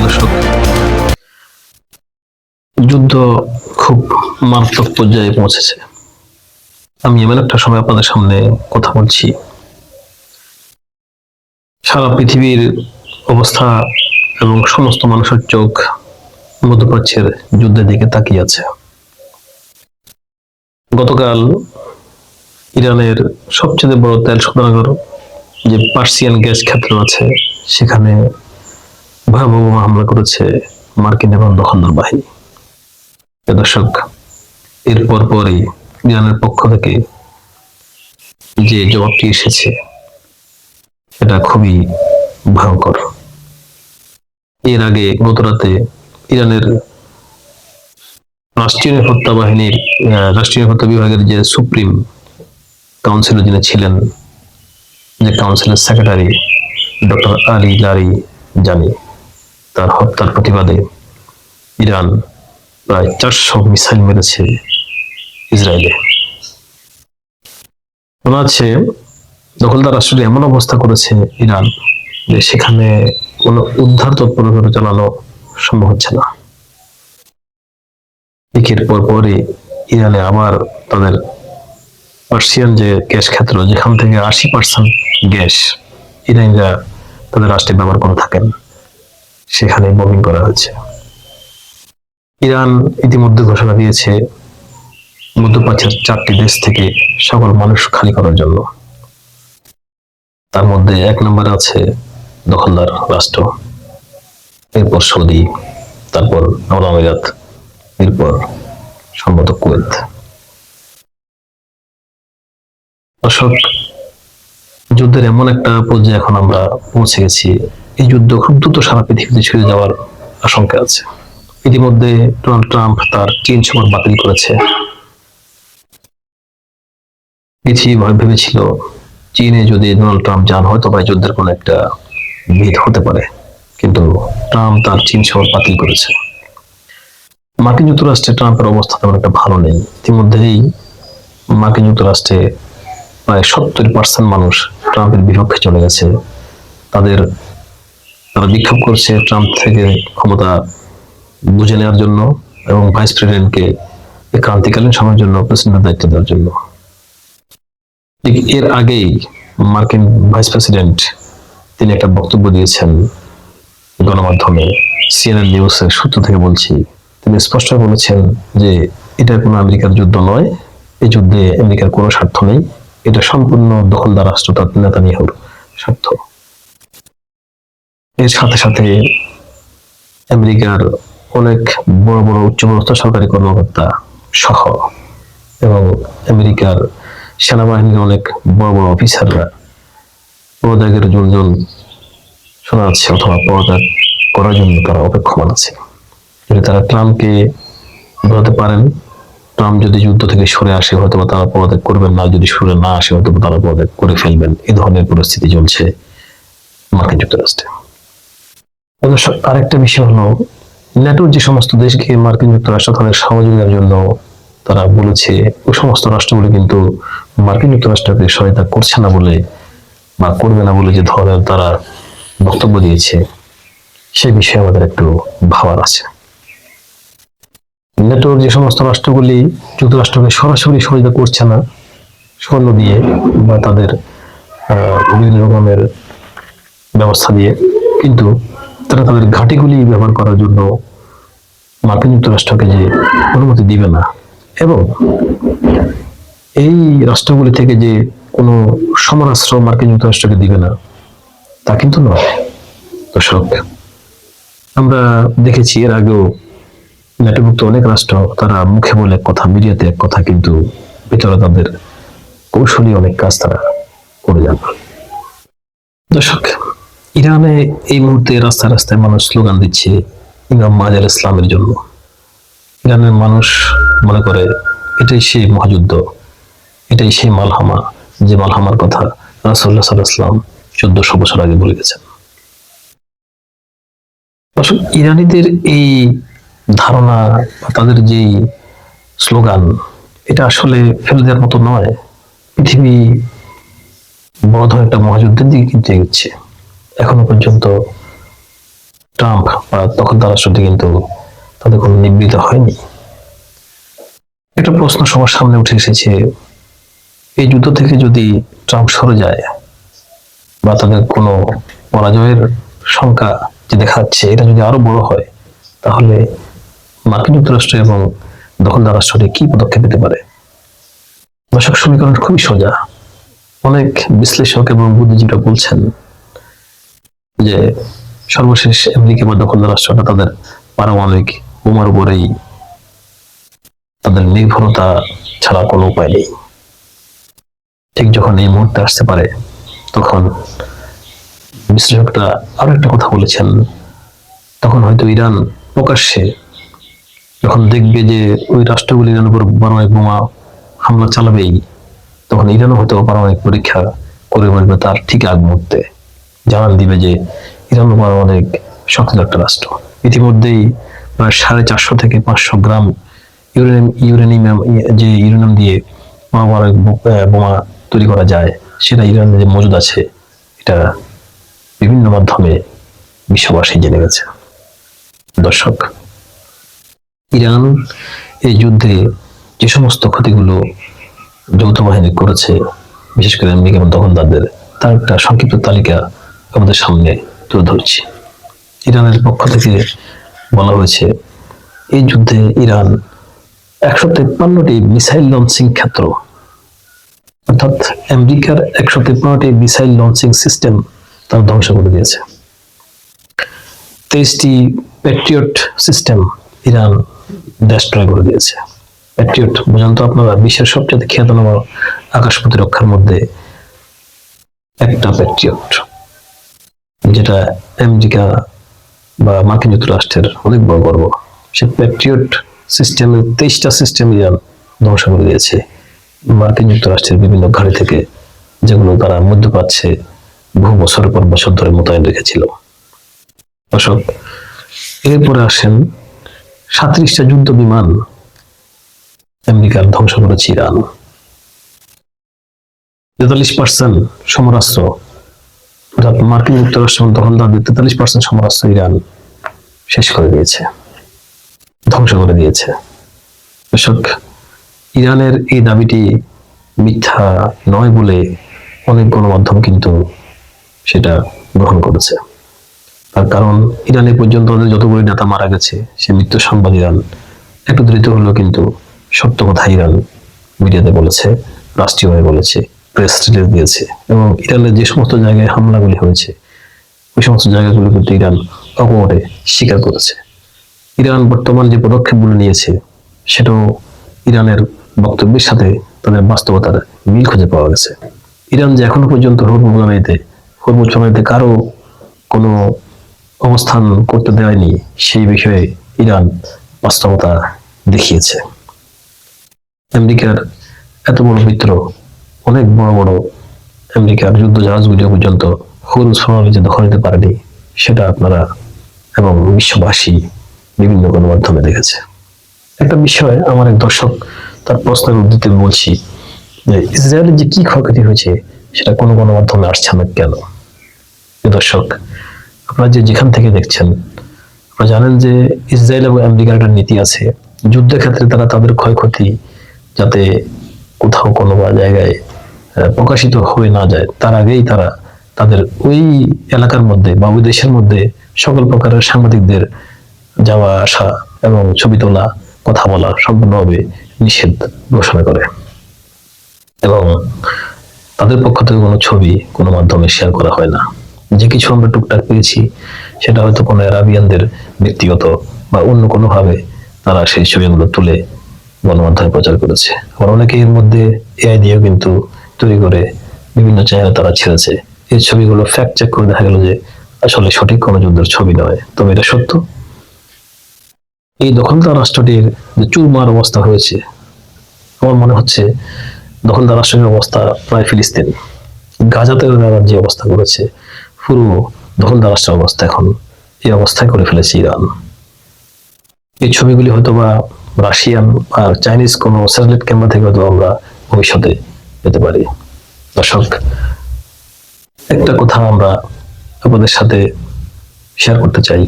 দর্শক, যুদ্ধ খুব মারাত্মক পর্যায়ে পৌঁছেছে। আমি এমন একটা সময় আপনাদের সামনে কথা বলছি, সারা পৃথিবীর অবস্থা এবং সমস্ত মানুষের চোখ মধ্যপ্রাচ্যের যুদ্ধের দিকে তাকিয়ে আছে। গতকাল ইরানের সবচেয়ে বড় তেল শোধনাগার যে পার্সিয়ান গ্যাস ক্ষেত্র আছে, সেখানে ভয়াবহ হামলা করেছে মার্কিন এবং দখলদার বাহিনী। দর্শক, এর পরপরই ইরানের পক্ষ থেকে যে জবাবটি এসেছে এটা খুবই ভয়ঙ্কর। এর আগে গতরাতে ইরানের রাষ্ট্রীয় নিরাপত্তা বাহিনীর রাষ্ট্রীয় নিরাপত্তা বিভাগের যে সুপ্রিম কাউন্সিলর যিনি ছিলেন, যে কাউন্সিলের সেক্রেটারি ডক্টর আলী লারি জানি, তার হত্যার প্রতিবাদে ইরান প্রায় 400 মিসাইল মেরেছে ইসরায়েলে। মনে আছে দখলদার রাষ্ট্রটি এমন অবস্থা করেছে ইরান যে সেখানে কোনো উদ্ধার তৎপরতা চালানো সম্ভব হচ্ছে না। একের পর পরই ইরানে আবার তাদের পার্সিয়ান যে গ্যাস ক্ষেত্র, যেখান থেকে 80% গ্যাস ইরানিরা তাদের রাষ্ট্রে ব্যবহার করে থাকেন, সেখানে বোমিং করা হয়েছে। ইরান ইতিমধ্যে ঘোষণা দিয়েছে মধ্যপ্রাচ্যের 4টি দেশ থেকে সকল মানুষ খালি করার জন্য। তার মধ্যে 1 নম্বরে আছে দখলদার রাষ্ট্র, এরপর সৌদি, তারপর আরব আমিরাত, এরপর সম্ভবত কুয়েত। দর্শক, যুদ্ধের এমন একটা পর্যায়ে এখন আমরা পৌঁছে গেছি, এই যুদ্ধ খুব দ্রুত সারা পৃথিবীতে ছড়িয়ে যাওয়ার আশঙ্কা আছে। ইতিমধ্যে ডোনাল্ড ট্রাম্প তার চীন সফর বাতিল করেছে। পৃথিবী ভেবেছিল চীনে যদি ডোনাল্ড ট্রাম্প যান, হয়তো বা যুদ্ধের কোনো একটা ভিত হতে পারে, কিন্তু ট্রাম্প তার চীন সফর বাতিল করেছে। মার্কিন যুক্তরাষ্ট্রে ট্রাম্পের অবস্থা তেমন একটা ভালো নেই। ইতিমধ্যেই মার্কিন যুক্তরাষ্ট্রে প্রায় 70% মানুষ ট্রাম্পের বিপক্ষে চলে গেছে। তারা বিক্ষোভ করছে ট্রাম্প থেকে ক্ষমতা বুঝে নেওয়ার জন্য এবং ভাইস প্রেসিডেন্টকে ক্রান্তিকালীন সময়ের জন্য প্রেসিডেন্টের দায়িত্ব দেওয়ার জন্য। এর আগেই মার্কিন ভাইস প্রেসিডেন্ট তিনি একটা বক্তব্য দিয়েছেন গণমাধ্যমে, সিএনএন নিউজের সূত্র থেকে বলছি। তিনি স্পষ্ট বলেছেন যে এটা কোনো আমেরিকার যুদ্ধ নয়, এই যুদ্ধে আমেরিকার কোনো স্বার্থ নেই, এটা সম্পূর্ণ দখলদার রাষ্ট্র নেতানিয়াহুর স্বার্থ। এর সাথে সাথে আমেরিকার অনেক বড় বড় উচ্চপদস্থ সরকারি কর্মকর্তা সহ এবং আমেরিকার সেনাবাহিনীর অনেক বড় বড় অফিসাররা পদত্যাগের জন্য শোনা যাচ্ছে, অথবা পদত্যাগ করার জন্য তারা অপেক্ষমান আছে। যদি তারা ট্রাম্পকে বোঝাতে পারেন, ট্রাম্প যদি যুদ্ধ থেকে সরে আসে, হয়তো তারা পদত্যাগ করবেন না, যদি সরে না আসে হয়তো তারা পদত্যাগ করে ফেলবেন। এই ধরনের পরিস্থিতি চলছে মার্কিন যুক্তরাষ্ট্রে। আরেকটা বিষয় হলো, ন্যাটোর যে সমস্ত দেশকে মার্কিন যুক্তরাষ্ট্র তাদের সহযোগিতার জন্য তারা বলেছে, ওই সমস্ত রাষ্ট্রগুলি কিন্তু মার্কিন যুক্তরাষ্ট্রকে সহায়তা করছে না বলে বা করবে না বলে যে ধরনের তারা বক্তব্য দিয়েছে, সে বিষয়ে আমাদের একটু ভাবার আছে। ন্যাটোর যে সমস্ত রাষ্ট্রগুলি যুক্তরাষ্ট্রকে সরাসরি সহায়তা করছে না সৈন্য দিয়ে বা তাদের বিভিন্ন রকমের ব্যবস্থা দিয়ে, কিন্তু তারা তাদের ঘাঁটিগুলি ব্যবহার করার জন্য মার্কিন যুক্তরাষ্ট্রকে যে অনুমতি দিবে না, এবং এই রাষ্ট্রগুলি থেকে যে কোনো সমরাস্ত্র মার্কিন যুক্তরাষ্ট্রকে দিবে না, তা কিন্তু নয়। দর্শক, আমরা দেখেছি এর আগেও ন্যাটোভুক্ত অনেক রাষ্ট্র তারা মুখে বলে এক কথা, মিডিয়াতে এক কথা, কিন্তু ভিতরে তাদের কৌশলী অনেক কাজ তারা করে যান। দর্শক, ইরানে এই মুহূর্তে রাস্তায় রাস্তায় মানুষ স্লোগান দিচ্ছে ইমাম মাহাদি আলাইহিস সালামের জন্য। ইরানের মানুষ মনে করে এটাই সেই মহাযুদ্ধ, এটাই সেই মালহামা, যে মালহামার কথা রাসূলুল্লাহ সাল্লাল্লাহু আলাইহি ওয়াসাল্লাম 1400 বছর আগে বলে গেছেন। আসলে ইরানিদের এই ধারণা বা তাদের যে স্লোগান, এটা আসলে ফেলে দেওয়ার মতো নয়। পৃথিবী বড় ধরনের একটা মহাযুদ্ধের দিকে কিন্তু এগোচ্ছে। এখনো পর্যন্ত ট্রাম্প বা দখলদার রাষ্ট্রটি কিন্তু তাদের কোনো নিবৃত হয়নি। একটা প্রশ্ন সবার সামনে উঠে এসেছে, এই যুদ্ধ থেকে যদি ট্রাম্প সরে যায় বা তাদের কোনো পরাজয়ের সংখ্যা যে দেখা যাচ্ছে এটা যদি আরো বড় হয়, তাহলে মার্কিন যুক্তরাষ্ট্র এবং দখলদার রাষ্ট্রটি কি পদক্ষেপ নিতে পারে? দর্শক, সমীকরণ খুবই সোজা। অনেক বিশ্লেষক এবং বুদ্ধিজীবীরা বলছেন যে সর্বশেষ আমেরিকা বা দখলদার রাষ্ট্রটা তাদের পারমাণবিক বোমার উপরেই তাদের নির্ভরতা ছাড়া কোনো উপায় নেই। ঠিক যখন এই মুহূর্তে আসতে পারে, তখন বিশ্লেষকরা আরো একটা কথা বলেছেন, তখন হয়তো ইরান প্রকাশ্যে যখন দেখবে যে ওই রাষ্ট্রগুলি ইরানের উপর পারমাণবিক বোমা হামলা চালাবেই, তখন ইরানও হয়তো পারমাণবিক পরীক্ষা করে বলবে তার ঠিক আগ মুহূর্তে জানান দিবে যে ইরান পারমাণবিক শক্তিশালী একটা রাষ্ট্র। ইতিমধ্যেই প্রায় 450 থেকে 500 গ্রাম ইউরেনিয়াম দিয়ে পারমাণবিক বোমা তৈরি করা যায়, সেটা ইরানের যে মজুদ আছে, এটা বিভিন্ন মাধ্যমে বিশ্ববাসী জেনে গেছে। দর্শক, ইরান এই যুদ্ধে যে সমস্ত ক্ষতিগুলো যৌথ বাহিনী করেছে, বিশেষ করে আমেরিকা এবং দখলদারদের, তার একটা সংক্ষিপ্ত তালিকা আমাদের সামনে তুলে ধরছি। ইরানের পক্ষ থেকে বলা হয়েছে, এই যুদ্ধে ইরান 153টি মিসাইল লঞ্চিং ক্ষেত্র, অর্থাৎ আমেরিকার 153টি মিসাইল লঞ্চিং সিস্টেম তারা ধ্বংস করে দিয়েছে। 23টি প্যাট্রিয়ট সিস্টেম ইরান ডেস্ট্রয় করে দিয়েছে। প্যাট্রিয়ট বুঝেন তো আপনারা, বিশ্বের সবচেয়ে খ্যাতনামা আকাশ প্রতিরক্ষার মধ্যে একটা প্যাট্রিয়ট, যেটা আমেরিকা বা মার্কিন যুক্তরাষ্ট্রের অনেক বড় গর্ব। সে প্যাট্রিয়ট সিস্টেমের 23টা সিস্টেম ইরান ধ্বংস করে দিয়েছে মার্কিন যুক্তরাষ্ট্রের বিভিন্ন ঘাঁটি থেকে, যেগুলো তারা মধ্যপ্রাচ্যে বহু বছরের পর বছর ধরে মোতায়েন রেখেছিল। দর্শক, এরপরে আসেন 37টা যুদ্ধ বিমান আমেরিকার ধ্বংস করেছে ইরান। 43% সমরাস্ত্র, অর্থাৎ মার্কিন যুক্তরাষ্ট্র দখলদারদের 43% সমরাস্ত্র ইরান শেষ করে দিয়েছে, ধ্বংস করে দিয়েছে। দর্শক, ইরানের এই দাবিটি মিথ্যা নয় বলে অনেক গণমাধ্যম কিন্তু সেটা গ্রহণ করেছে। তার কারণ, ইরানে পর্যন্ত যতগুলি নেতা মারা গেছে সে মৃত্যু সংবাদ ইরান একটু দ্রুত হলেও কিন্তু সত্য কথা ইরান মিডিয়াতে বলেছে, রাষ্ট্রীয়ভাবে বলেছে, প্রেস রিলিজ দিয়েছে, এবং ইরানের যে সমস্ত জায়গায় হামলাগুলি হয়েছে ওই সমস্ত জায়গাগুলো কিন্তু ইরান অকপটে স্বীকার করেছে। ইরান বর্তমান যে পদক্ষেপগুলো নিয়েছে সেটাও ইরানের বক্তব্যের সাথে তাদের বাস্তবতার মিল খুঁজে পাওয়া গেছে। ইরান যে এখনো পর্যন্ত হরমুজ প্রণালীতে কারো কোনো অবস্থান করতে দেয়নি, সেই বিষয়ে ইরান বাস্তবতা দেখিয়েছে। আমেরিকার এত বড় মিত্র, অনেক বড় বড় আমেরিকার যুদ্ধ জাহাজগুলি পর্যন্ত হরমুজ প্রণালী যে দখল নিতে পারেনি, সেটা আপনারা এবং বিশ্ববাসী বিভিন্ন গণমাধ্যমে দেখেছে। একটা বিষয় আমার এক দর্শক তার প্রশ্নের উদ্ধৃতি বলছি যে ইসরায়েলের যে কি ক্ষয়ক্ষতি হয়েছে সেটা কোনো গণমাধ্যমে আসছে না কেন? দর্শক, আপনারা যেখান থেকে দেখছেন, আপনারা জানেন যে ইসরায়েল এবং আমেরিকার একটা নীতি আছে, যুদ্ধের ক্ষেত্রে তারা তাদের ক্ষয়ক্ষতি যাতে কোথাও কোনো জায়গায় প্রকাশিত হয়ে না যায়, তার আগেই তারা তাদের ওই এলাকার মধ্যে বা ওই দেশের মধ্যে সকল প্রকারের সাংবাদিকদের যাওয়া আসা এবং ছবি তোলা, কথা বলা সম্পূর্ণভাবে নিষেধ ঘোষণা করে, এবং তাদের পক্ষ থেকে কোনো ছবি কোনো মাধ্যমে শেয়ার করা হয় না। যে কিছু আমরা টুকটাক পেয়েছি সেটা হয়তো কোনো আরাবিয়ানদের ব্যক্তিগত বা অন্য কোনো ভাবে তারা সেই ছবিগুলো তুলে গণমাধ্যমে প্রচার করেছে। আবার অনেকে এর মধ্যে এআই দিয়েও কিন্তু তৈরি করে বিভিন্ন চ্যানেলে তারা ছেড়েছে। এই ছবিগুলো ফ্যাক্ট চেক করে দেখা গেল যে আসলে সঠিক কোনো যুদ্ধের ছবি নয়, তবে এটা সত্য। এই দখলদার রাষ্ট্রটির যে চুরমার অবস্থা হয়েছে, আমার মনে হচ্ছে দখলদার রাষ্ট্রের অবস্থা প্রায় ফিলিস্তিন। গাজাতে যে অবস্থা করেছে, পুরো দখলদার রাষ্ট্রের অবস্থা এখন এই অবস্থায় করে ফেলেছে ইরান। এই ছবিগুলি হয়তো বা রাশিয়ান বা চাইনিজ কোনো স্যাটেলাইট ক্যামেরা থেকে হয়তো আমরা ভবিষ্যতে পেতে পারি। দর্শক, একটা কথা আমরা আপনাদের সাথে শেয়ার করতে চাই।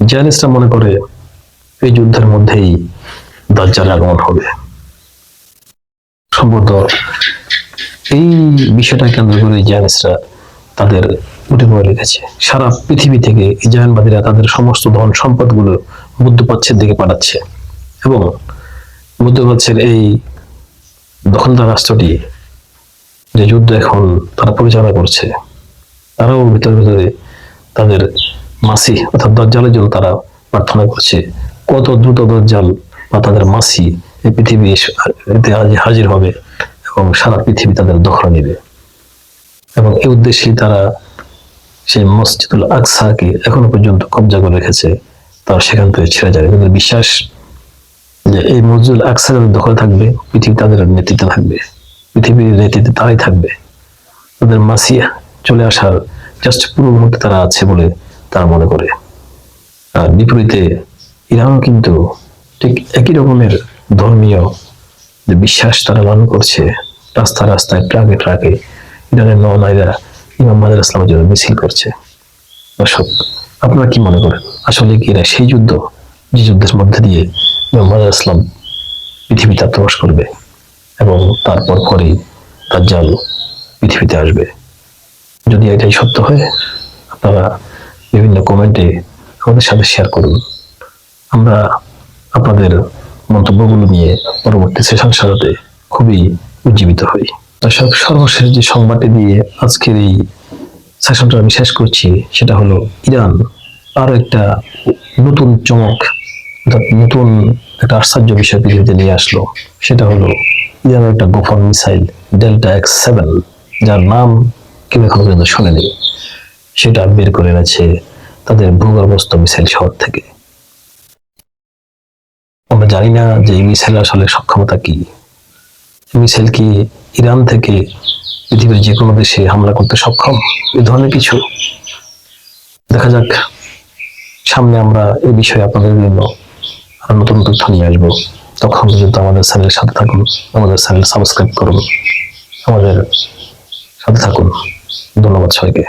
জিহাদিস্টরা মনে করে এই যুদ্ধের মধ্যেই দাজ্জালের আগমন হবে। সম্ভবত এই বিষয়টা কেন্দ্র করে জিহাদিস্টরা তাদের উঠে পড়ে লিখেছে। সারা পৃথিবী থেকে ইসরায়েলবাদীরা তাদের সমস্ত ধন সম্পদগুলো মধ্যপ্রাচ্যের দিকে পাঠাচ্ছে এবং মধ্যপ্রাচ্যের এই দখলদার রাষ্ট্রটি যে যুদ্ধ এখন তারা পরিচালনা করছে, তারাও ভিতরে ভিতরে তাদের মাসি অর্থাৎ দাজ্জালের জন্য তারা প্রার্থনা করছে কত দ্রুত দাজ্জাল বা তাদের মাসি এই পৃথিবী হাজির হবে এবং সারা পৃথিবী তাদের দখলে নেবে। এবং এই উদ্দেশ্যে তারা সেই মসজিদুল আকসাকে এখনো পর্যন্ত কব্জা করে রেখেছে, তারা সেখান থেকে ছেড়ে যাবে। তাদের বিশ্বাস যে এই মসজিদুল আকসা দখলে থাকবে, পৃথিবী তাদের নেতৃত্বে থাকবে, পৃথিবীর নেতৃত্বে তারাই থাকবে। তাদের মাসিয়া চলে আসার জাস্ট পূর্ব মুহূর্তে তারা আছে বলে তারা মনে করে। আর বিপরীতে ইরানও কিন্তু ঠিক একই রকমের ধর্মীয় যে বিশ্বাস তারা লালন করছে। রাস্তায় রাস্তায় ট্রাকে ট্রাকে ইরানের নওনাইরা ইমাম মাজার ইসলামের জন্য মিছিল করছে। দর্শক, আপনারা কি মনে করেন, আসলে কি এরা সেই যুদ্ধ যে যুদ্ধের মধ্যে দিয়ে ইমাম মাজার ইসলাম পৃথিবীতে আত্মবাস করবে এবং তারপর পরেই দাজ্জাল পৃথিবীতে আসবে? যদি এটাই সত্য হয়, আপনারা বিভিন্ন কমেন্টে আমাদের সাথে শেয়ার করুন। আমরা আপনাদের মন্তব্যগুলো নিয়ে পরবর্তী সেশন সাজাতে খুবই উজ্জীবিত হই। দর্শক, সর্বশেষ যে সংবাদটি দিয়ে আজকের এই সেশনটা আমি শেষ করছি সেটা হলো ইরান আরো একটা নতুন চমক অর্থাৎ নতুন একটা আশ্চর্য বিষয় পৃথিবীতে নিয়ে আসলো। সেটা হলো ইরানের একটা গোপন মিসাইল ডেল্টা X7, যার নাম কেউ এখনো পর্যন্ত শোনেনি, সেটা বের করে এনেছে তাদের ভূগর্ভস্থ মিসাইল শহর থেকে। আমরা জানি না যে এই মিসাইল আসলে সক্ষমতা কি। মিসাইল কি ইরান থেকে পৃথিবীর যে কোনো দেশে হামলা করতে সক্ষম? এই ধরনের কিছু দেখা যাক। সামনে আমরা এই বিষয়ে আপনাদের জন্য আরো নতুন তথ্য নিয়ে আসবো। তখন পর্যন্ত আমাদের চ্যানেলের সাথে থাকুন, আমাদের চ্যানেল সাবস্ক্রাইব করুন, আমাদের সাথে থাকুন। ধন্যবাদ সবাইকে।